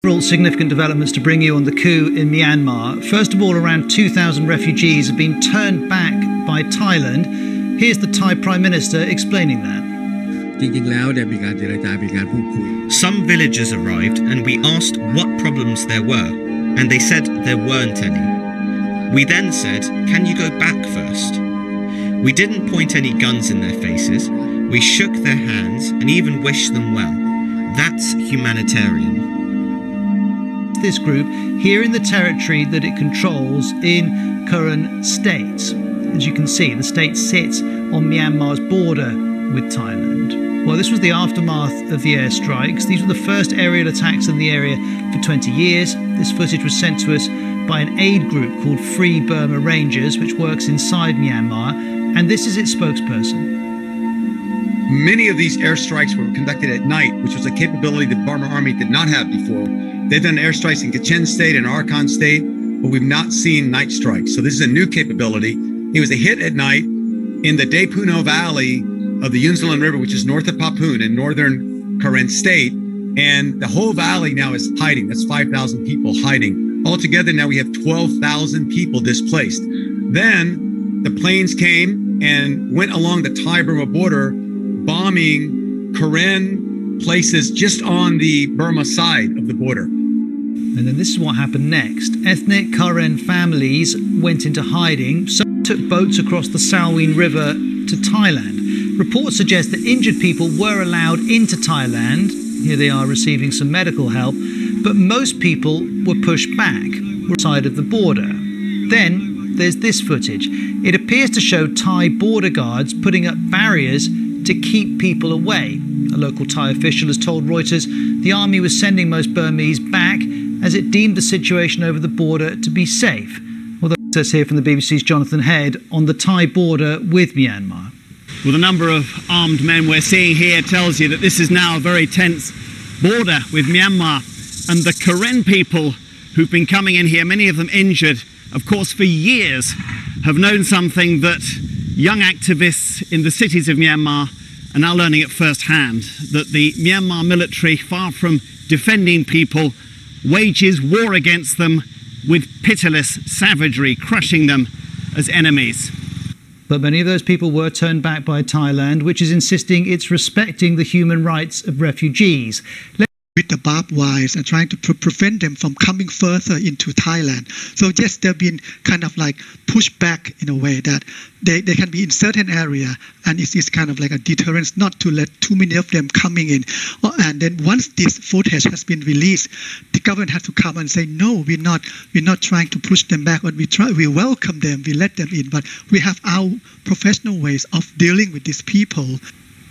several significant developments to bring you on the coup in Myanmar. First of all, around 2,000 refugees have been turned back by Thailand. Here's the Thai Prime Minister explaining that. Some villagers arrived and we asked what problems there were, and they said there weren't any. We then said, can you go back first? We didn't point any guns in their faces. We shook their hands and even wished them well. That's humanitarian. This group here in the territory that it controls in Karen State. As you can see, the state sits on Myanmar's border with Thailand. Well, this was the aftermath of the airstrikes. These were the first aerial attacks in the area for 20 years. This footage was sent to us by an aid group called Free Burma Rangers, which works inside Myanmar, and this is its spokesperson. Many of these airstrikes were conducted at night, which was a capability the Burma Army did not have before. They've done airstrikes in Kachin State and Arakan State, but we've not seen night strikes. So this is a new capability. It was a hit at night in the Depuno Valley of the Yunzalan River, which is north of Papun in northern Karen State. And the whole valley now is hiding. That's 5,000 people hiding. Altogether, now we have 12,000 people displaced. Then the planes came and went along the Thai-Burma border, bombing Karen places just on the Burma side of the border. And then this is what happened next. Ethnic Karen families went into hiding. Some took boats across the Salween River to Thailand. Reports suggest that injured people were allowed into Thailand. Here they are receiving some medical help. But most people were pushed back side of the border. Then there's this footage. It appears to show Thai border guards putting up barriers to keep people away. A local Thai official has told Reuters the army was sending most Burmese back as it deemed the situation over the border to be safe. Although it says here from the BBC's Jonathan Head on the Thai border with Myanmar. Well, the number of armed men we're seeing here tells you that this is now a very tense border with Myanmar. And the Karen people who've been coming in here, many of them injured, of course, for years, have known something that young activists in the cities of Myanmar are now learning at first hand, that the Myanmar military, far from defending people, wages war against them with pitiless savagery, crushing them as enemies. But many of those people were turned back by Thailand, which is insisting it's respecting the human rights of refugees. With the barbed wires and trying to prevent them from coming further into Thailand. So yes, they've been kind of like pushed back in a way that they can be in certain area, and it's kind of like a deterrence not to let too many of them coming in. And then once this footage has been released, the government has to come and say, no, we're not trying to push them back, but we welcome them, we let them in, but we have our professional ways of dealing with these people.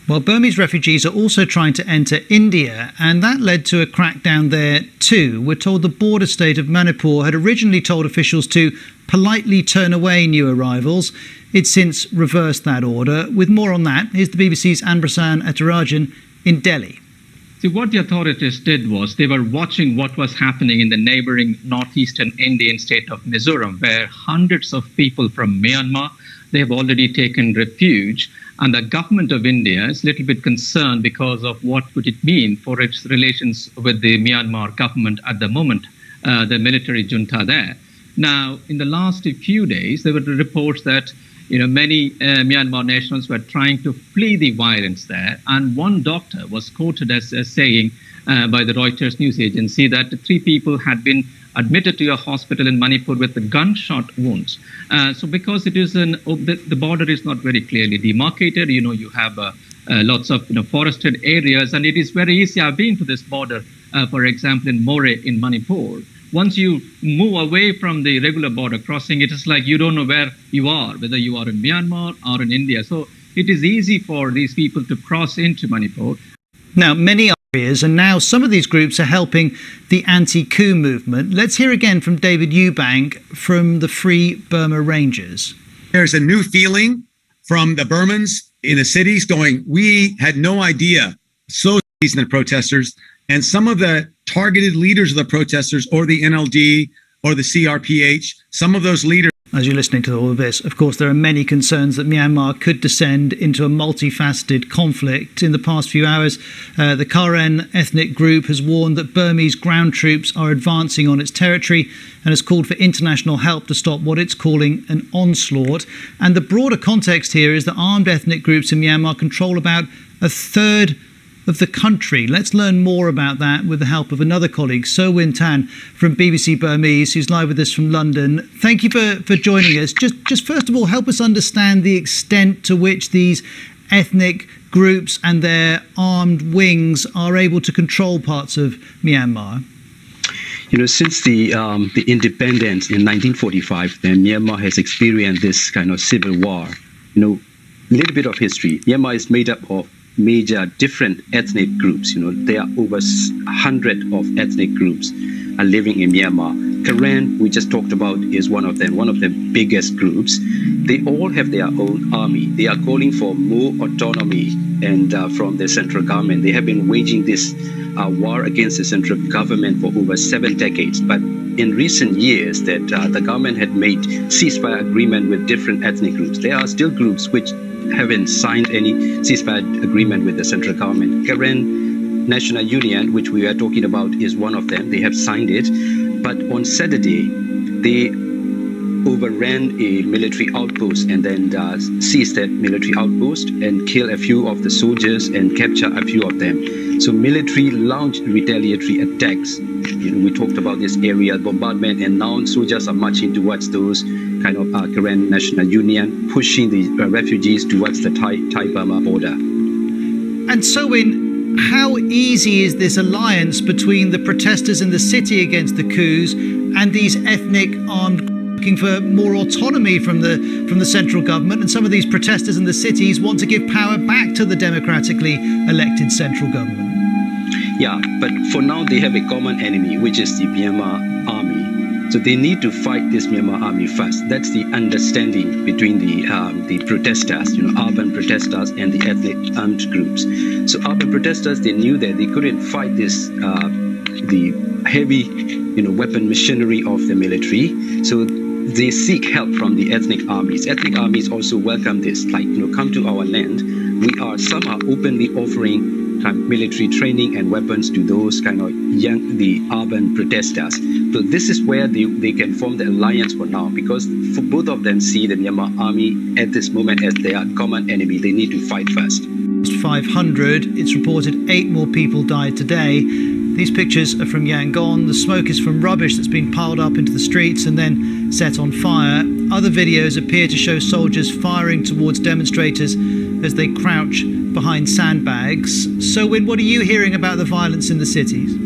Well, Burmese refugees are also trying to enter India, and that led to a crackdown there too. We're told the border state of Manipur had originally told officials to politely turn away new arrivals. It's since reversed that order. With more on that, here's the BBC's Anbrasan Attarajan in Delhi. See, what the authorities did was they were watching what was happening in the neighboring northeastern Indian state of Mizoram, where hundreds of people from Myanmar, they have already taken refuge. And the government of India is a little bit concerned because of what would it mean for its relations with the Myanmar government at the moment, the military junta there. Now, in the last few days, there were reports that many Myanmar nationals were trying to flee the violence there. And one doctor was quoted as saying by the Reuters news agency that 3 people had been admitted to a hospital in Manipur with the gunshot wounds. So because it is the border is not very clearly demarcated, you have lots of forested areas, and it is very easy. I've been to this border, for example, in More in Manipur. Once you move away from the regular border crossing, it is like you don't know where you are, whether you are in Myanmar or in India. So it is easy for these people to cross into Manipur. Now, many areas, and now some of these groups are helping the anti-coup movement. Let's hear again from David Eubank from the Free Burma Rangers. There's a new feeling from the Burmans in the cities going, we had no idea. So these are the protesters, and some of the targeted leaders of the protesters, or the NLD or the CRPH, some of those leaders As you're listening to all of this, of course, there are many concerns that Myanmar could descend into a multifaceted conflict. In the past few hours, the Karen ethnic group has warned that Burmese ground troops are advancing on its territory and has called for international help to stop what it's calling an onslaught. And the broader context here is that armed ethnic groups in Myanmar control about a third of the country. Let's learn more about that with the help of another colleague, So Win Tan from BBC Burmese, who's live with us from London. Thank you for joining us. Just first of all, help us understand the extent to which these ethnic groups and their armed wings are able to control parts of Myanmar. Since the independence in 1945, then Myanmar has experienced this kind of civil war. A little bit of history. Myanmar is made up of major different ethnic groups. There are over 100 of ethnic groups are living in Myanmar. Karen, we just talked about, is one of them, one of the biggest groups. They all have their own army. They are calling for more autonomy and from the central government. They have been waging this war against the central government for over 7 decades. But in recent years, that the government had made ceasefire agreement with different ethnic groups. There are still groups which haven't signed any ceasefire agreement with the central government. Karen National Union, which we are talking about, is one of them. They have signed it. But on Saturday, they overran a military outpost and then seized that military outpost and killed a few of the soldiers and captured a few of them. So military launched retaliatory attacks. We talked about this area bombardment, and now soldiers are marching towards those kind of Karen National Union, pushing the refugees towards the Thai-Burma border. And so how easy is this alliance between the protesters in the city against the coups and these ethnic armed looking for more autonomy from the central government? And some of these protesters in the cities want to give power back to the democratically elected central government. Yeah, but for now they have a common enemy, which is the Myanmar army. So they need to fight this Myanmar army first. That's the understanding between the protesters, urban protesters and the ethnic armed groups. So urban protesters, they knew that they couldn't fight this the heavy weapon machinery of the military. So they seek help from the ethnic armies. Ethnic armies also welcome this, come to our land. Some are openly offering military training and weapons to those kind of the urban protesters. So this is where they can form the alliance for now, because for both of them see the Myanmar army at this moment as their common enemy. They need to fight first. 500, it's reported 8 more people died today. These pictures are from Yangon. The smoke is from rubbish that's been piled up into the streets and then set on fire. Other videos appear to show soldiers firing towards demonstrators as they crouch behind sandbags. So, what are you hearing about the violence in the cities?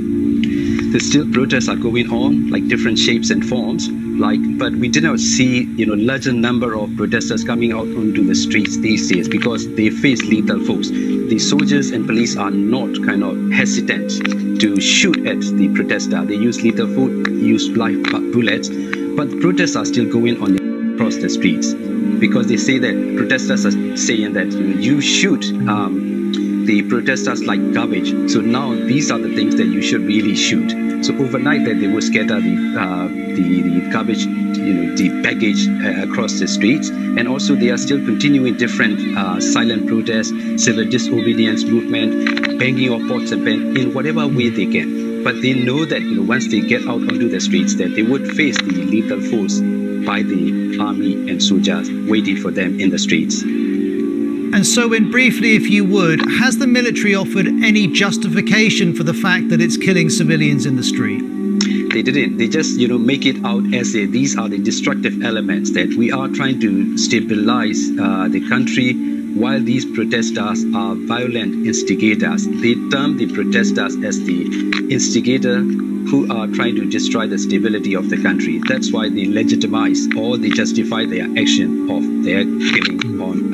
The still protests are going on, different shapes and forms. But we did not see, larger number of protesters coming out onto the streets these days because they face lethal force. The soldiers and police are not kind of hesitant to shoot at the protester. They use lethal force, use live bullets, but the protests are still going on across the streets because they say that protesters are saying that you shoot the protesters like garbage. So now these are the things that you should really shoot. So overnight that they will scatter the garbage, the baggage across the streets. And also they are still continuing different silent protests, civil disobedience movement, banging of pots and pans in whatever way they can. But they know that once they get out onto the streets that they would face the lethal force by the army and soldiers waiting for them in the streets. And so, briefly, if you would, has the military offered any justification for the fact that it's killing civilians in the street? They didn't. They just, make it out as these are the destructive elements, that we are trying to stabilize the country while these protesters are violent instigators. They term the protesters as the instigator who are trying to destroy the stability of the country. That's why they legitimize or they justify their action of their killing on